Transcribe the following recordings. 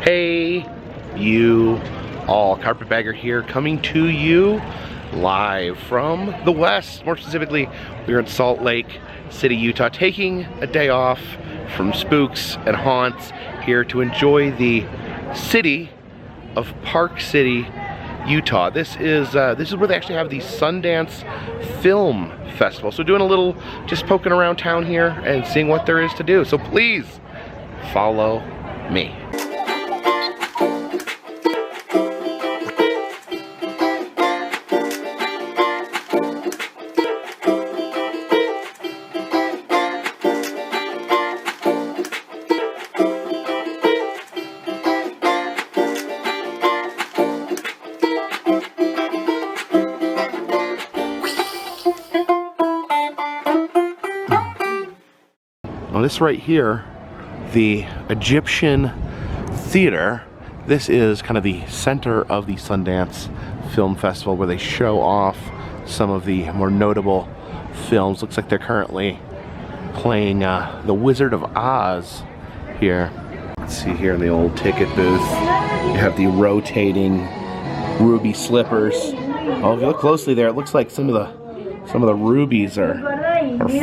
Hey, you all, Carpetbagger here, coming to you live from the West. More specifically, we're in Salt Lake City, Utah, taking a day off from spooks and haunts here to enjoy the city of Park City, Utah. This is where they actually have the Sundance Film Festival. So doing a little, just poking around town here and seeing what there is to do. So please follow me. Now this right here, the Egyptian Theater, this is kind of the center of the Sundance Film Festival where they show off some of the more notable films. Looks like they're currently playing The Wizard of Oz here. Let's see here in the old ticket booth, you have the rotating ruby slippers. Oh, if you look closely there, it looks like some of the rubies are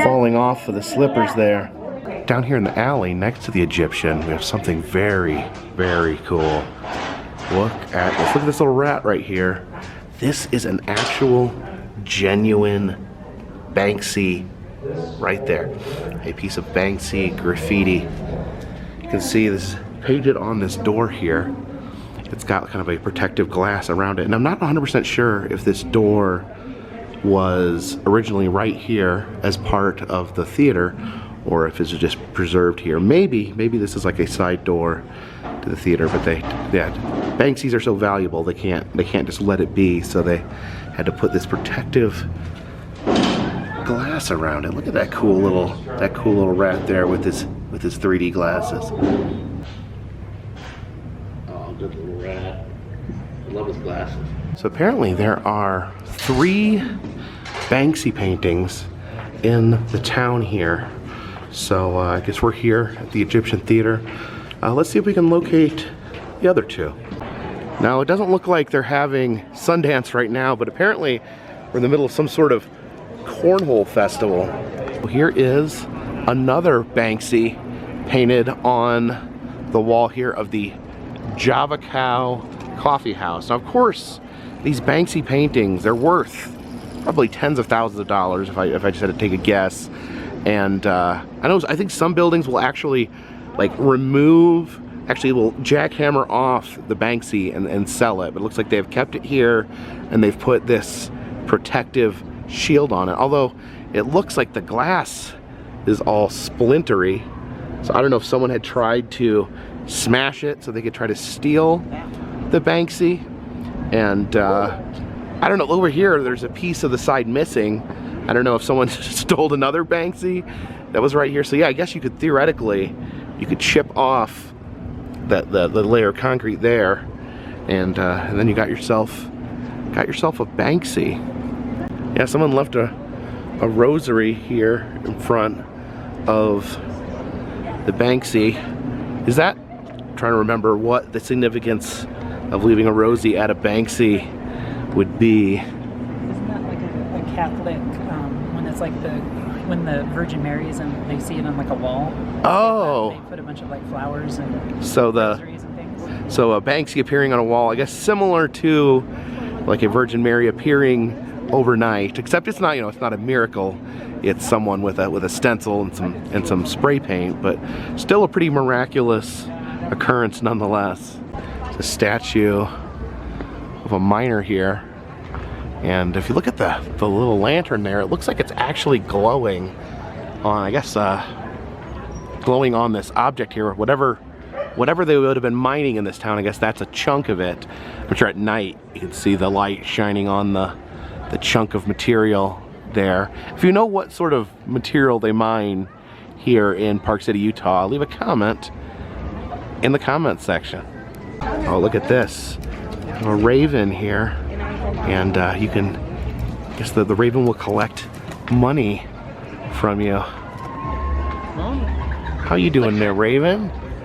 falling off of the slippers there. Down here in the alley next to the Egyptian, we have something very, very cool. Look at this little rat right here. This is an actual, genuine Banksy right there. A piece of Banksy graffiti. You can see this is painted on this door here. It's got kind of a protective glass around it. And I'm not 100% sure if this door was originally right here as part of the theater, or if it's just preserved here. Maybe this is like a side door to the theater, but Banksys are so valuable they can't just let it be, so they had to put this protective glass around it. Look at that cool little rat there with his 3D glasses. Oh, good little rat. I love his glasses. So apparently there are 3 Banksy paintings in the town here. So I guess we're here at the Egyptian Theater. Let's see if we can locate the other 2. Now, it doesn't look like they're having Sundance right now, but apparently we're in the middle of some sort of cornhole festival. Here is another Banksy painted on the wall here of the Java Cow Coffee House. Now, of course, these Banksy paintings, they're worth probably tens of thousands of dollars if I just had to take a guess. And I think some buildings will actually will jackhammer off the Banksy and sell it. But it looks like they've kept it here and they've put this protective shield on it. Although it looks like the glass is all splintery. So I don't know if someone had tried to smash it so they could try to steal the Banksy. And I don't know, over here there's a piece of the side missing. I don't know if someone stole another Banksy that was right here. So yeah, I guess you could theoretically, chip off the layer of concrete there, and then you got yourself a Banksy. Yeah, someone left a rosary here in front of the Banksy. Is that? I'm trying to remember what the significance of leaving a rosy at a Banksy would be. Isn't that like a Catholic? Like when the Virgin Mary is and they see it on like a wall. Oh. They put a bunch of like flowers and rosaries and things. So a Banksy appearing on a wall, I guess similar to like a Virgin Mary appearing overnight, except it's not, it's not a miracle. It's someone with a stencil and some spray paint, but still a pretty miraculous occurrence nonetheless. It's a statue of a miner here. And if you look at the little lantern there, it looks like it's actually glowing on, I guess, glowing on this object here. Whatever they would have been mining in this town, I guess that's a chunk of it. I'm sure at night you can see the light shining on the chunk of material there. If you know what sort of material they mine here in Park City, Utah, leave a comment in the comments section. Oh, look at this. A raven here. And you can, I guess the raven will collect money from you. How you doing there, Raven?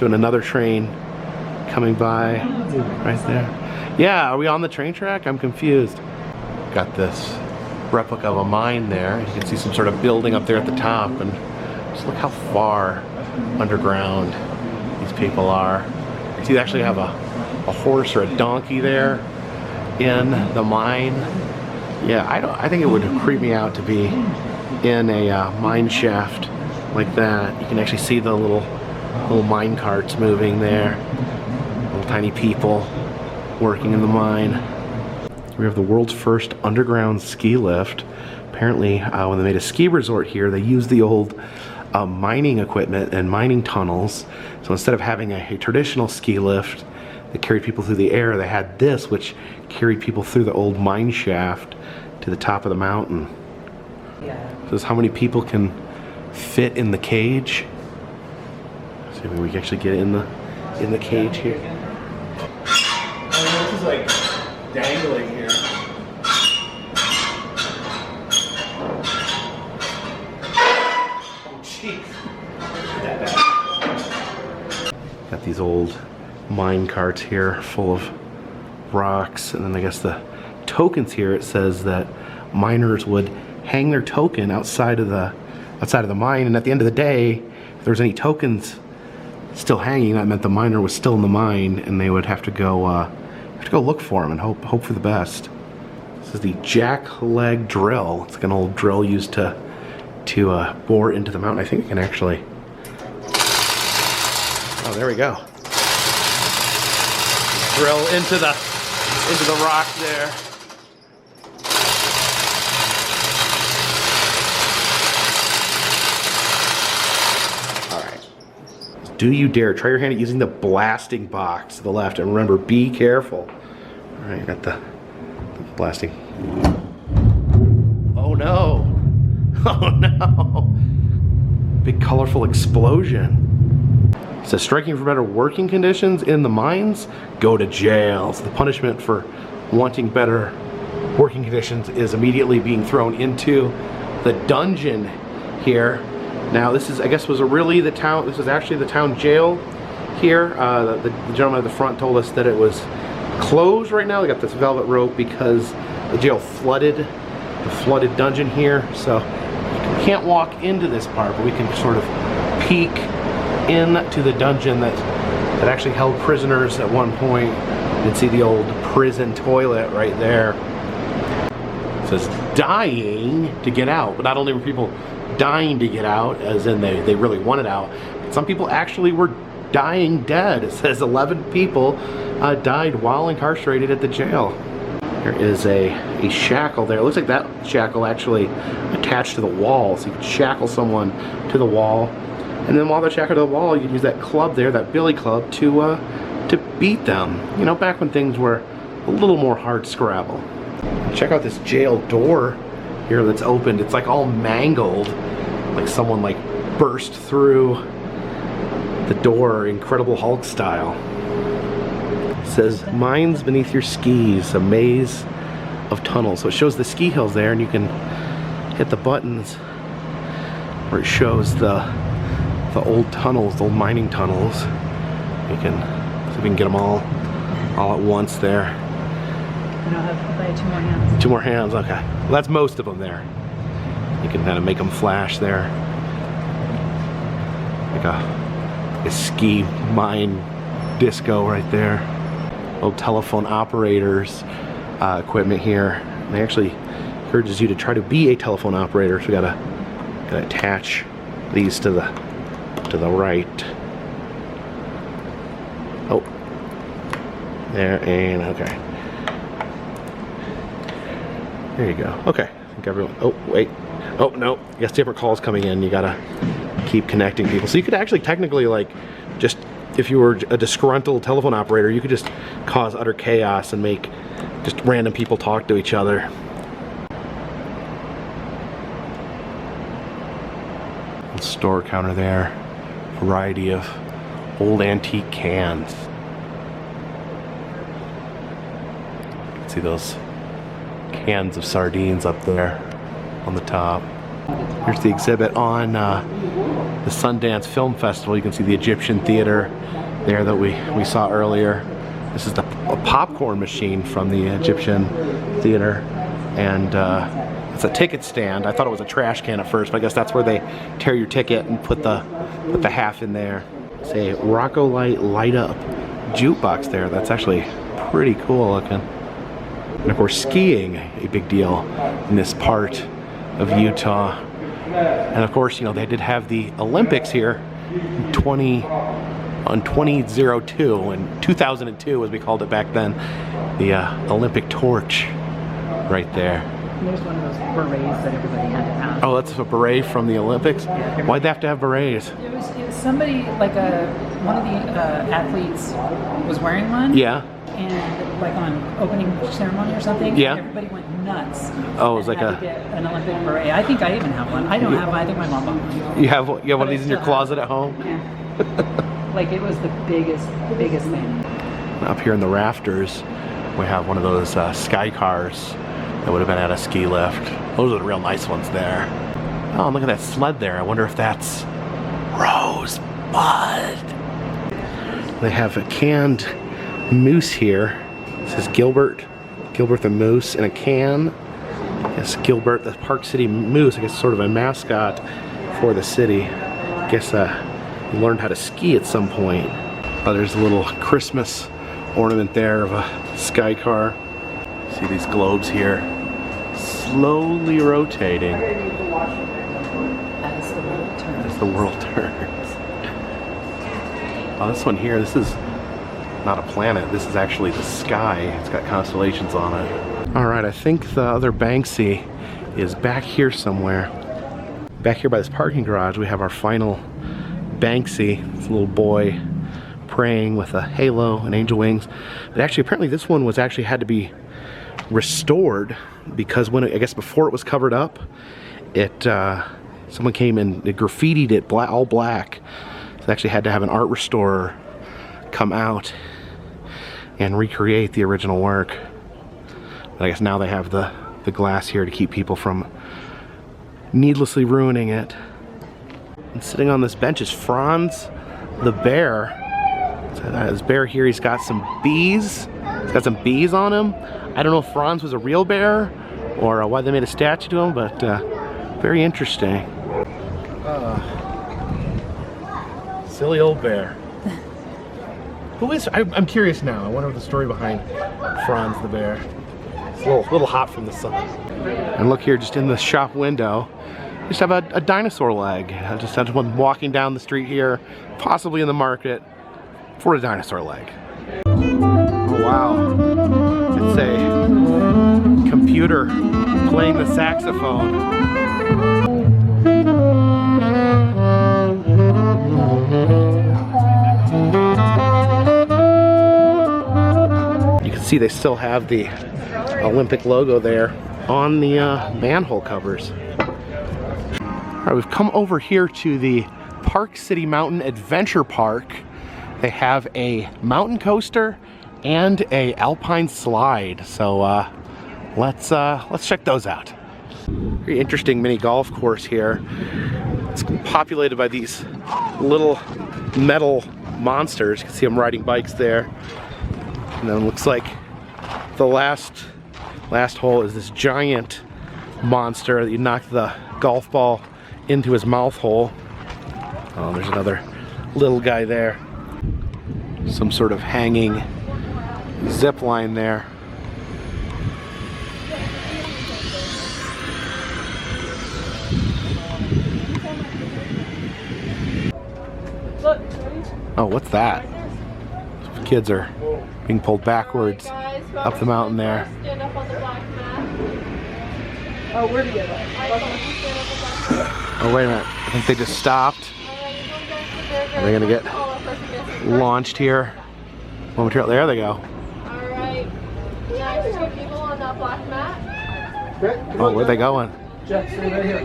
Showing another train coming by right there. Yeah, are we on the train track? I'm confused. Got this replica of a mine there. You can see some sort of building up there at the top, and just look how far underground these people are. You see they actually have a horse or a donkey there in the mine. Yeah, I think it would creep me out to be in a mine shaft like that. You can actually see the little mine carts moving there. Little tiny people working in the mine. We have the world's first underground ski lift. Apparently, when they made a ski resort here, they used the old mining equipment and mining tunnels. So instead of having a traditional ski lift that carried people through the air, they had this, which carried people through the old mine shaft to the top of the mountain. This is how many people can fit in the cage. See if we can actually get in the cage here. Oh, this is like dangling here. Oh, jeez. Got these old mine carts here full of rocks, and then I guess the tokens here, it says that miners would hang their token outside of the mine, and at the end of the day, if there was any tokens still hanging, that meant the miner was still in the mine, and they would have to go look for him and hope for the best. This is the jack leg drill. It's like an old drill used to bore into the mountain. I think it can actually. Oh, there we go. Drill into the rock there. Do you dare? Try your hand at using the blasting box to the left, and remember, be careful. All right, got the blasting. Oh no! Oh no! Big colorful explosion. It says striking for better working conditions in the mines, go to jail. So the punishment for wanting better working conditions is immediately being thrown into the dungeon here. Now this is, I guess, this was actually the town jail here. The gentleman at the front told us that it was closed right now. They got this velvet rope because the jail flooded, the flooded dungeon here. So we can't walk into this part, but we can sort of peek into the dungeon that actually held prisoners at one point. You can see the old prison toilet right there. It says dying to get out, but not only were people dying to get out, as in they really wanted out, but some people actually were dying dead. It says 11 people died while incarcerated at the jail. There is a shackle there. It looks like that shackle actually attached to the wall, so you could shackle someone to the wall, and then while they're shackled to the wall, you can use that club there, that billy club, to beat them. You know, back when things were a little more hard scrabble. Check out this jail door here that's opened. It's like all mangled, like someone like burst through the door, Incredible Hulk style. It says mines beneath your skis, a maze of tunnels. So it shows the ski hills there, and you can hit the buttons where it shows the old tunnels, the old mining tunnels. You can see if we can get them all at once there. And I'll have to buy 2 more hands. 2 more hands, okay. Well, that's most of them there. You can kind of make them flash there. Like a ski mine disco right there. Old telephone operators equipment here. And they actually encourages you to try to be a telephone operator. So we gotta attach these to the right. Oh, there, and okay. There you go. Okay, I think everyone. Oh wait. Oh no. I guess different calls coming in. You gotta keep connecting people. So you could actually technically, like, just if you were a disgruntled telephone operator, you could just cause utter chaos and make just random people talk to each other. Store counter there. Variety of old antique cans. You can see those cans of sardines up there on the top. Here's the exhibit on the Sundance Film Festival. You can see the Egyptian theater there that we saw earlier. This is a popcorn machine from the Egyptian theater, and it's a ticket stand. I thought it was a trash can at first, but I guess that's where they tear your ticket and put the half in there. It's a Rocco light up jukebox there. That's actually pretty cool looking. And of course, skiing, a big deal in this part of Utah. And of course, you know, they did have the Olympics here in 2002, and 2002 as we called it back then, the Olympic torch right there. There's one of those berets that everybody had to have. Oh, that's a beret from the Olympics? Yeah. Why'd they have to have berets? It was somebody, like one of the athletes was wearing one. Yeah. And like on opening ceremony or something. Yeah. And everybody went nuts. Oh, it was like had to get an Olympic beret. I think I even have one. I don't have one. I think my mom bought one. You have one of these in your closet at home? Yeah. Like it was the biggest thing. Up here in the rafters, we have one of those sky cars that would have been at a ski lift. Those are the real nice ones there. Oh, look at that sled there. I wonder if that's Rosebud. They have a canned moose here. It says Gilbert the Moose in a can. Yes, Gilbert the Park City Moose. I guess sort of a mascot for the city. I guess he learned how to ski at some point. Oh, there's a little Christmas ornament there of a sky car. See these globes here slowly rotating as the world turns. Oh, this one here, this is not a planet, this is actually the sky. It's got constellations on it. Alright, I think the other Banksy is back here somewhere. Back here by this parking garage we have our final Banksy. This little boy praying with a halo and angel wings. But actually, apparently this one was actually had to be restored because when I guess before it was covered up, someone came and graffitied it all black. So they actually had to have an art restorer come out and recreate the original work. But I guess now they have the glass here to keep people from needlessly ruining it. And sitting on this bench is Franz the bear. So this bear here, he's got some bees. He's got some bees on him. I don't know if Franz was a real bear or why they made a statue to him, but very interesting. Silly old bear. Who is? I'm curious now. I wonder what the story behind Franz the bear. It's a little hot from the sun. And look here, just in the shop window, just have a dinosaur leg. I just had one walking down the street here, possibly in the market, for a dinosaur leg. Oh wow. It's a computer playing the saxophone. You can see they still have the Olympic logo there on the manhole covers. Alright, we've come over here to the Park City Mountain Adventure Park. They have a mountain coaster and a Alpine Slide. So let's check those out. Very interesting mini golf course here. It's populated by these little metal monsters. You can see them riding bikes there. And then it looks like the last hole is this giant monster that you knock the golf ball into his mouth hole. Oh, there's another little guy there. Some sort of hanging zip line there. Oh, what's that? Kids are being pulled backwards up the mountain there. Oh, where to get it? Oh, wait a minute. I think they just stopped. Are they gonna get launched here momentarily? There they go. Alright. Next, 2 people on that black mat. Oh, where are they going? Jeff, stay right here.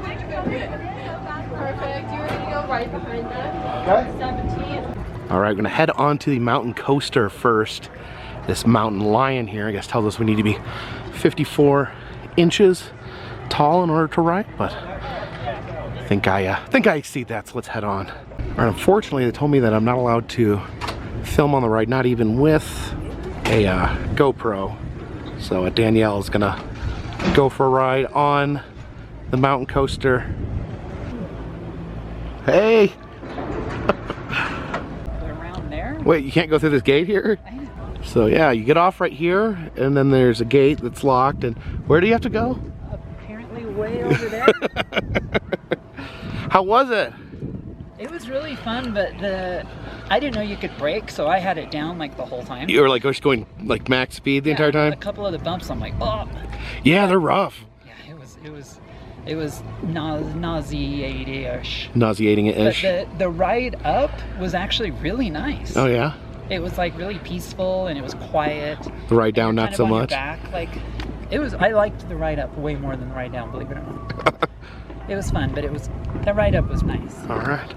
Perfect. You're gonna go right behind them. Okay. 17. Alright, we're gonna head on to the mountain coaster first. This mountain lion here, I guess, tells us we need to be 54 inches tall in order to ride, but I think I see that, so let's head on. All right, unfortunately, they told me that I'm not allowed to film on the ride, not even with a GoPro. So Danielle is gonna go for a ride on the mountain coaster. Hey! Around there? Wait, you can't go through this gate here? I know. So yeah, you get off right here, and then there's a gate that's locked, and where do you have to go? Apparently way over there. How was it? It was really fun, but I didn't know you could brake, so I had it down like the whole time. You were like just going like max speed the entire time? A couple of the bumps, I'm like, oh. Yeah, they're rough. Yeah, it was nauseating-ish. Nauseating-ish. But the ride up was actually really nice. Oh yeah? It was like really peaceful and it was quiet. The ride down, not kind of so on your much. Back. Like, I liked the ride up way more than the ride down, believe it or not. It was fun, but the ride up was nice. All right.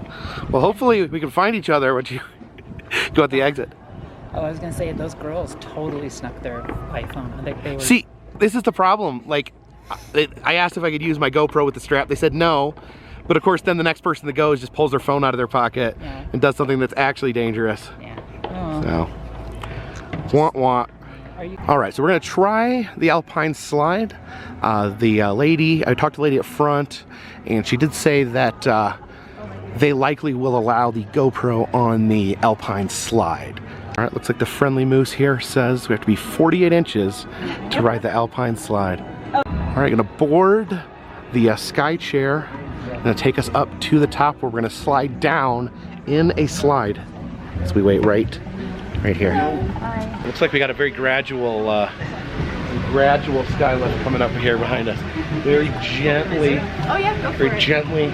Well, hopefully we can find each other once you go at the exit. Oh, I was gonna say those girls totally snuck their iPhone. They were. See, this is the problem. Like, I asked if I could use my GoPro with the strap. They said no. But of course, then the next person that goes just pulls their phone out of their pocket and does something that's actually dangerous. Yeah. Oh. So, wah wah. You... All right, so we're gonna try the Alpine Slide. The lady, I talked to the lady up front, and she did say that they likely will allow the GoPro on the Alpine Slide. All right, looks like the friendly moose here says we have to be 48 inches to ride the Alpine Slide. All right, gonna board the Sky Chair. Gonna take us up to the top where we're gonna slide down in a slide. So we wait right here. Looks like we got a very gradual sky lift coming up here behind us. Very gently. Oh yeah, go for it. Very gently.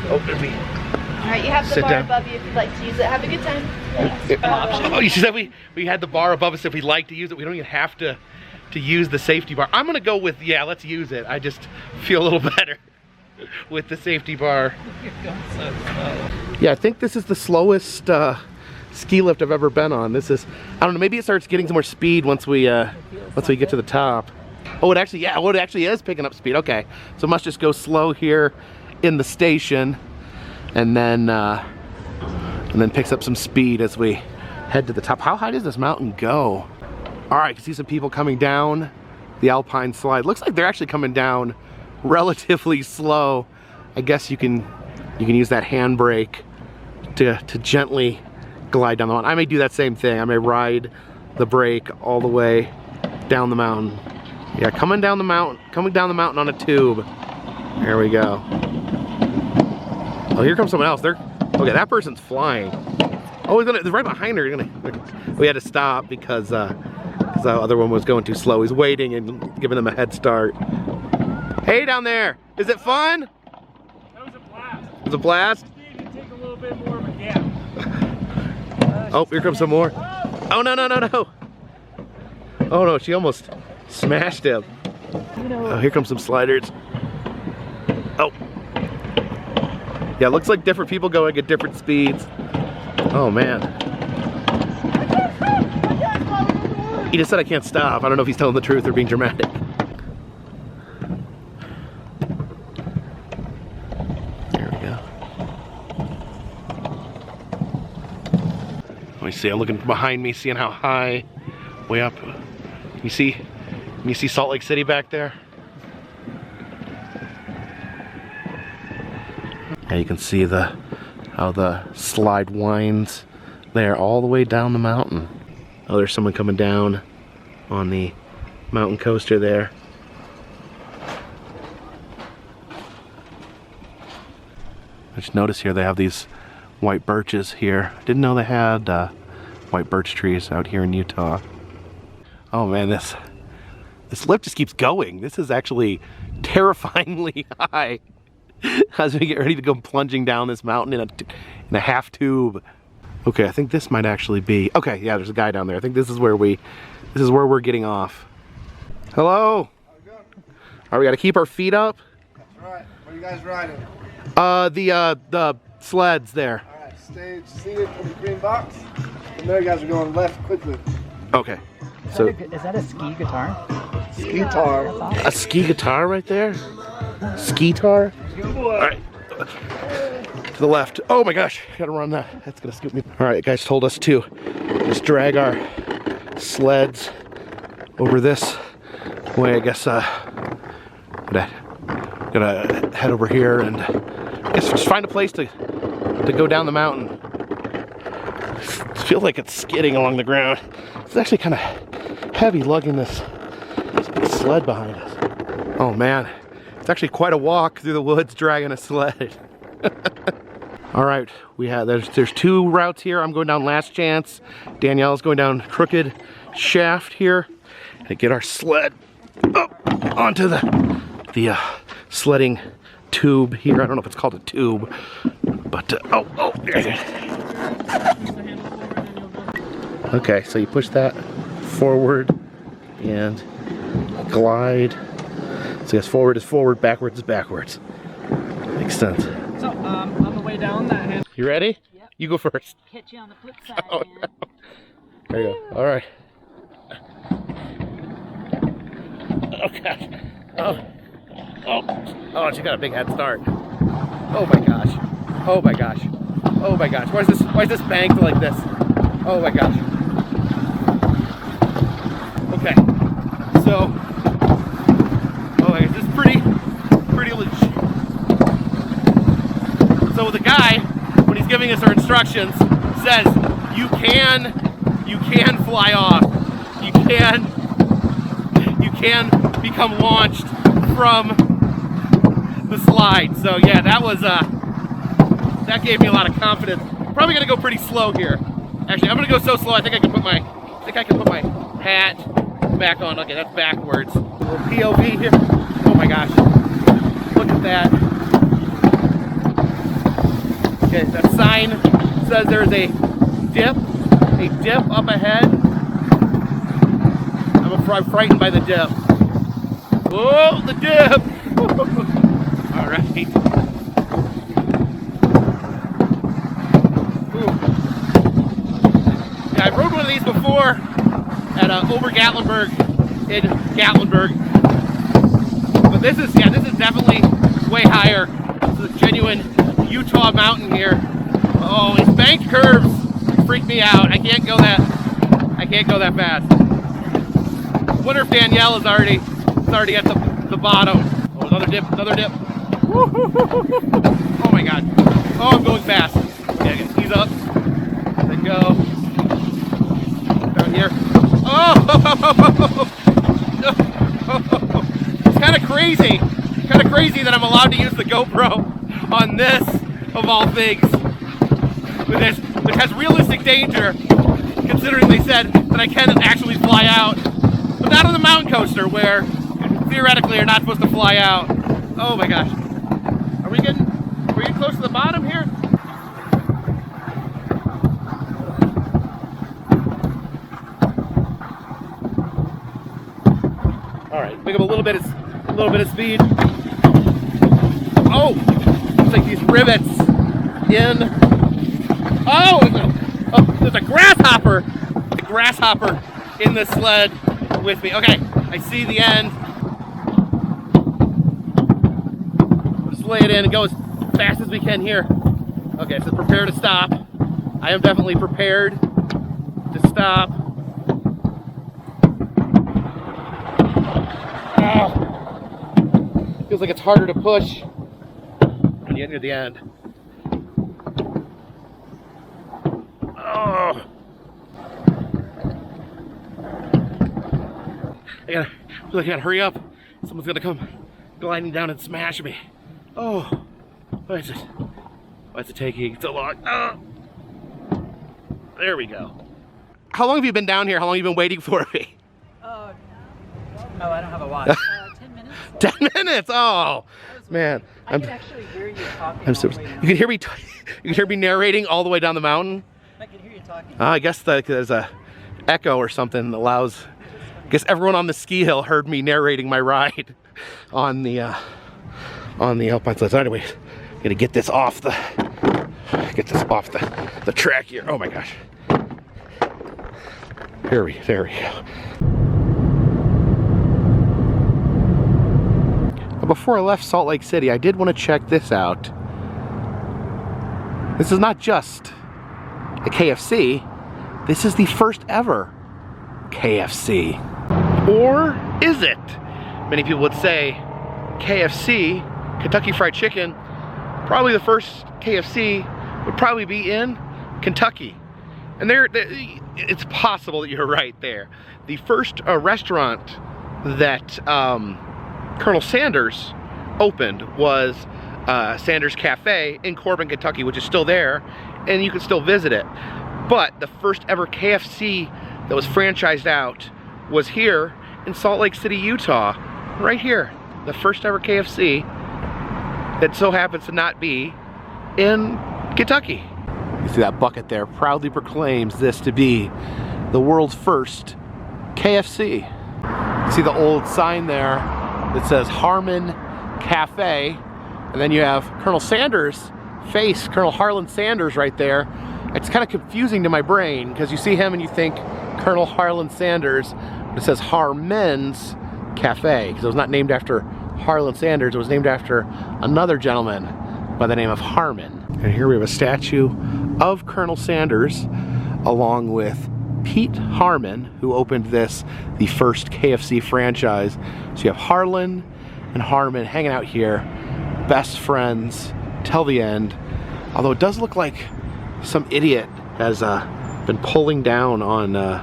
Oh, there's me. All right, you have the bar above you if you'd like to use it. Have a good time. Oh, you said we had the bar above us if we'd like to use it. We don't even have to use the safety bar. I'm gonna go with, yeah, let's use it. I just feel a little better with the safety bar. You're going so slow. Yeah, I think this is the slowest ski lift I've ever been on. This is, I don't know, maybe it starts getting some more speed once we get to the top. Oh, it actually, yeah, it actually is picking up speed. Okay, so it must just go slow here in the station, and then picks up some speed as we head to the top. How high does this mountain go? All right, I can see some people coming down the Alpine Slide. Looks like they're actually coming down relatively slow. I guess you can use that handbrake to gently glide down the mountain. I may do that same thing. I may ride the brake all the way down the mountain. Yeah, coming down the mountain on a tube. There we go. Oh, here comes someone else. Okay, that person's flying. Oh, they're right behind her. We had to stop because the other one was going too slow. He's waiting and giving them a head start. Hey, down there, is it fun? That was a blast. It was a blast? Just need to take a little bit more of a gap. Oh, here comes some more. Oh, no. Oh no, she almost smashed him. Oh, here comes some sliders. Oh. Yeah, looks like different people going at different speeds. Oh man. He just said I can't stop. I don't know if he's telling the truth or being dramatic. There we go. Let me see, I'm looking behind me, seeing how high, way up. You see Salt Lake City back there? Yeah, you can see how the slide winds there all the way down the mountain. Oh, there's someone coming down on the mountain coaster there. I just noticed here they have these white birches here. Didn't know they had white birch trees out here in Utah. Oh man, this lift just keeps going. This is actually terrifyingly high as we get ready to go plunging down this mountain in a half tube. Okay, I think this might actually be, okay, yeah, there's a guy down there. I think this is where we're getting off. Hello? All right, we gotta keep our feet up. That's right. What are you guys riding? The sleds there. All right, stay seated in the green box. And there you guys are going left quickly. Okay. So Is that a ski guitar? Ski guitar. a ski guitar right there? Ski-tar? All right. To the left. Oh my gosh, gotta run that. That's gonna scoop me. All right, guys told us to just drag our sleds over this way. I guess gonna head over here and I guess just find a place to go down the mountain. It feels like it's skidding along the ground. It's actually kind of heavy lugging this big sled behind us. Oh man, it's actually quite a walk through the woods dragging a sled. All right, there's two routes here. I'm going down Last Chance. Danielle's going down Crooked Shaft here to get our sled up onto the sledding tube here. I don't know if it's called a tube, but oh, there it is. Okay, so you push that forward and glide. So yes, forward is forward, backwards is backwards. Makes sense. So, on the way down that hand. You ready? Yep. You go first. Catch you on the flip side, Oh, man. no. There you go. All right. Oh gosh. Oh, she got a big head start. Oh my gosh. Oh my gosh. Oh my gosh. Why is this banked like this? Oh my gosh. Okay. So, oh my gosh, this is pretty legit. So the guy, when he's giving us our instructions, says you can fly off. You can become launched from the slide. So yeah, that gave me a lot of confidence. Probably gonna go pretty slow here. Actually, I'm gonna go so slow. I think I can put my hat back on. Okay, that's backwards. A little POV here. Oh my gosh, look at that. Okay, that sign says there's a dip up ahead. I'm frightened by the dip. Whoa, the dip! All right. Ooh. Yeah, I rode one of these before at over Gatlinburg in Gatlinburg, but this is definitely way higher. This is a genuine Utah mountain here. Oh, its banked curves freak me out. I can't go that fast. I wonder if Danielle is already at the bottom. Oh, another dip. Oh my god. Oh, I'm going fast. Okay, I can ease up. Let go. Down here. Oh! It's kind of crazy. That I'm allowed to use the GoPro on this, of all things. Which has realistic danger, considering they said that I can actually fly out. But not on the mountain coaster, where theoretically you're not supposed to fly out. Oh my gosh. Are we getting close to the bottom here? All right, pick up a little bit of speed. Oh, it's like these rivets in. Oh, there's a grasshopper. The grasshopper in the sled with me. Okay, I see the end. Just lay it in and go as fast as we can here. Okay, so prepare to stop. I am definitely prepared to stop. Oh. Feels like it's harder to push when you enter the end. Oh. I gotta hurry up. Someone's gonna come gliding down and smash me. Oh, why is it taking so long? Oh. There we go. How long have you been down here? How long have you been waiting for me? Oh, I don't have a watch. 10 minutes. 10 minutes. Oh, man. I can actually hear you talking. I'm so. You can hear me. You can hear me narrating all the way down the mountain. I can hear you talking. I guess there's a echo or something that allows. I guess everyone on the ski hill heard me narrating my ride on the Alpine Slide. So anyways, gotta get this off the track here. Oh my gosh. There we go. Before I left Salt Lake City, I did want to check this out. This is not just a KFC, this is the first ever KFC. Or is it? Many people would say KFC, Kentucky Fried Chicken, probably the first KFC would probably be in Kentucky. And it's possible that you're right there. The first restaurant that Colonel Sanders opened was Sanders Cafe in Corbin, Kentucky, which is still there, and you can still visit it. But the first ever KFC that was franchised out was here in Salt Lake City, Utah, right here. The first ever KFC that so happens to not be in Kentucky. You see that bucket there proudly proclaims this to be the world's first KFC. You see the old sign there that says Harmon Cafe, and then you have Colonel Sanders' face, Colonel Harlan Sanders right there. It's kind of confusing to my brain because you see him and you think Colonel Harlan Sanders, but it says Harmon's Cafe because it was not named after Harlan Sanders, it was named after another gentleman by the name of Harmon. And here we have a statue of Colonel Sanders along with Pete Harmon, who opened the first KFC franchise. So you have Harlan and Harmon hanging out here, best friends till the end. Although it does look like some idiot has been pulling down on the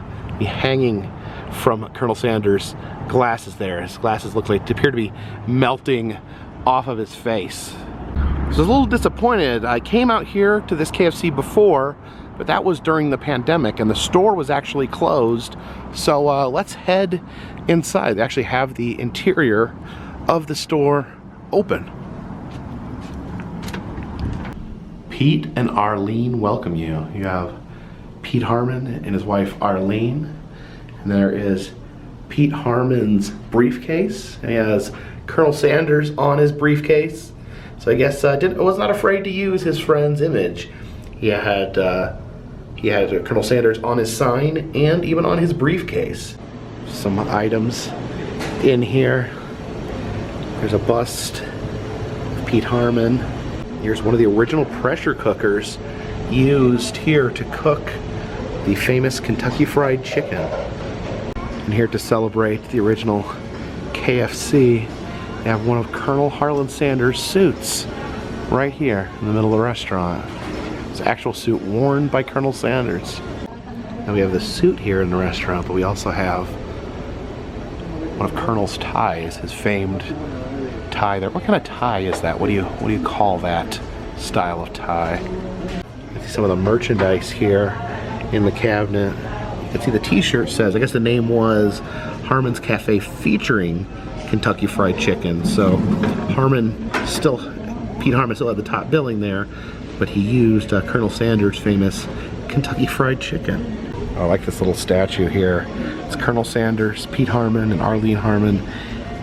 hanging from Colonel Sanders' glasses there. His glasses appear to be melting off of his face. So I was a little disappointed. I came out here to this KFC before, but that was during the pandemic and the store was actually closed. So let's head inside. They actually have the interior of the store open. Pete and Arlene welcome you. You have Pete Harmon and his wife Arlene. And there is Pete Harmon's briefcase. And he has Colonel Sanders on his briefcase. So I guess was not afraid to use his friend's image. He had Colonel Sanders on his sign and even on his briefcase. Some items in here. There's a bust of Pete Harmon. Here's one of the original pressure cookers used here to cook the famous Kentucky Fried Chicken. And here to celebrate the original KFC, they have one of Colonel Harlan Sanders' suits right here in the middle of the restaurant. It's an actual suit worn by Colonel Sanders. Now we have the suit here in the restaurant, but we also have one of Colonel's ties, his famed tie there. What kind of tie is that? What do you call that style of tie? You see some of the merchandise here in the cabinet. You can see the t-shirt says, I guess the name was Harmon's Cafe featuring Kentucky Fried Chicken. So Pete Harmon still had the top billing there, but he used Colonel Sanders' famous Kentucky Fried Chicken. I like this little statue here. It's Colonel Sanders, Pete Harmon, and Arlene Harmon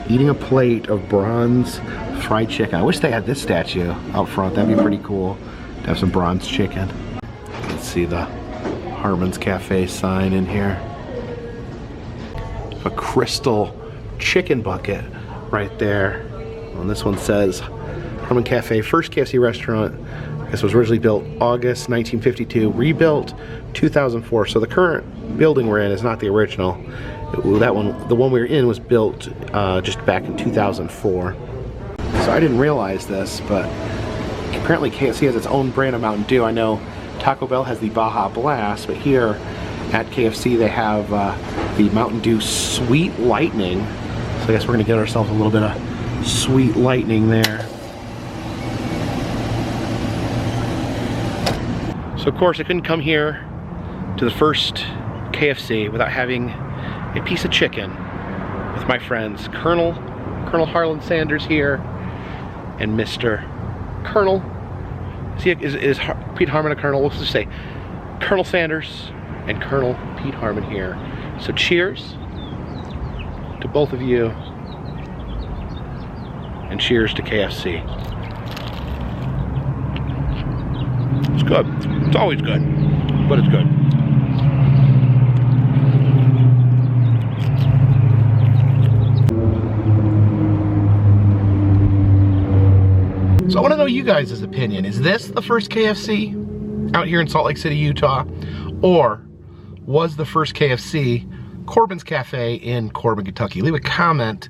eating a plate of bronze fried chicken. I wish they had this statue out front. That'd be pretty cool to have some bronze chicken. Let's see the Harmon's Cafe sign in here. A crystal chicken bucket right there. And this one says Harmon Cafe, first KFC restaurant. I guess it was originally built August 1952, rebuilt 2004. So the current building we're in is not the original. The one we were in was built just back in 2004. So I didn't realize this, but apparently KFC has its own brand of Mountain Dew. I know Taco Bell has the Baja Blast, but here at KFC they have the Mountain Dew Sweet Lightning. So I guess we're gonna get ourselves a little bit of Sweet Lightning there. So of course I couldn't come here to the first KFC without having a piece of chicken with my friends Colonel Harlan Sanders here and Mr. Colonel. Is Pete Harmon a Colonel? Let's just say Colonel Sanders and Colonel Pete Harmon here. So cheers to both of you and cheers to KFC. It's good. It's always good, but it's good. So I want to know you guys' opinion. Is this the first KFC? out here in Salt Lake City, Utah? Or was the First KFC Corbin's Cafe in Corbin, Kentucky? Leave a comment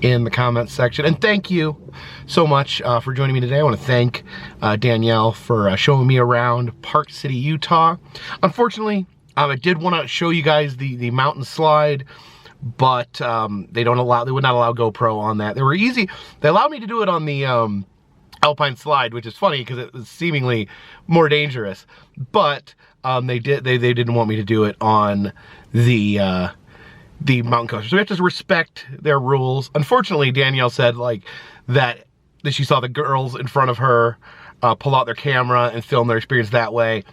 in the comments section. And thank you so much for joining me today. I want to thank Danielle for showing me around Park City, Utah. Unfortunately, I did want to show you guys the mountain slide, but they would not allow GoPro on that. They were easy. They allowed me to do it on the Alpine Slide, which is funny because it was seemingly more dangerous. But they didn't want me to do it on the mountain coaster. So we have to respect their rules. Unfortunately, Danielle said that she saw the girls in front of her pull out their camera and film their experience that way.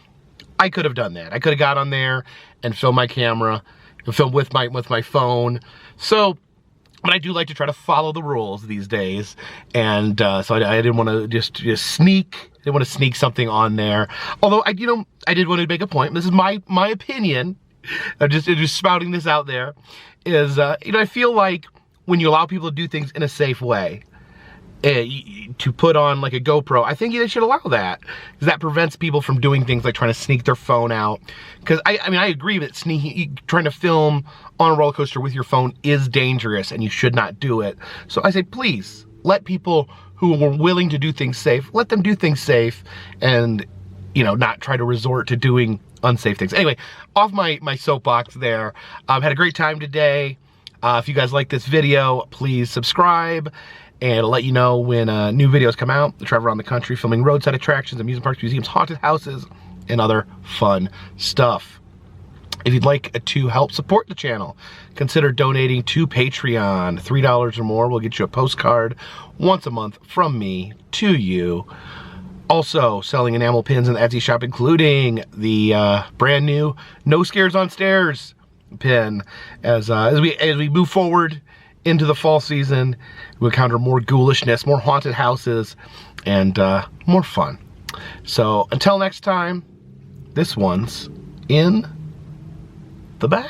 I could have done that. I could have got on there and filmed my camera and filmed with my phone. So, but I do like to try to follow the rules these days, and so I didn't want to just sneak. I didn't want to sneak something on there. Although I did want to make a point. This is my opinion. I'm just spouting this out there. Is I feel like when you allow people to do things in a safe way, to put on like a GoPro, I think they should allow that, because that prevents people from doing things like trying to sneak their phone out. Because I mean, I agree that trying to film on a roller coaster with your phone is dangerous and you should not do it. So I say, please let people who are willing to do things safe, let them do things safe, and not try to resort to doing unsafe things. Anyway, off my soapbox there. Had a great time today. If you guys like this video, please subscribe, and I'll let you know when new videos come out. I travel around the country filming roadside attractions, amusement parks, museums, haunted houses, and other fun stuff. If you'd like to help support the channel, consider donating to Patreon. $3 or more will get you a postcard once a month from me to you. Also selling enamel pins in the Etsy shop, including the brand new No Scares on Stairs pin. As we move forward into the fall season, we encounter more ghoulishness, more haunted houses, and more fun. So until next time, this one's in the bag.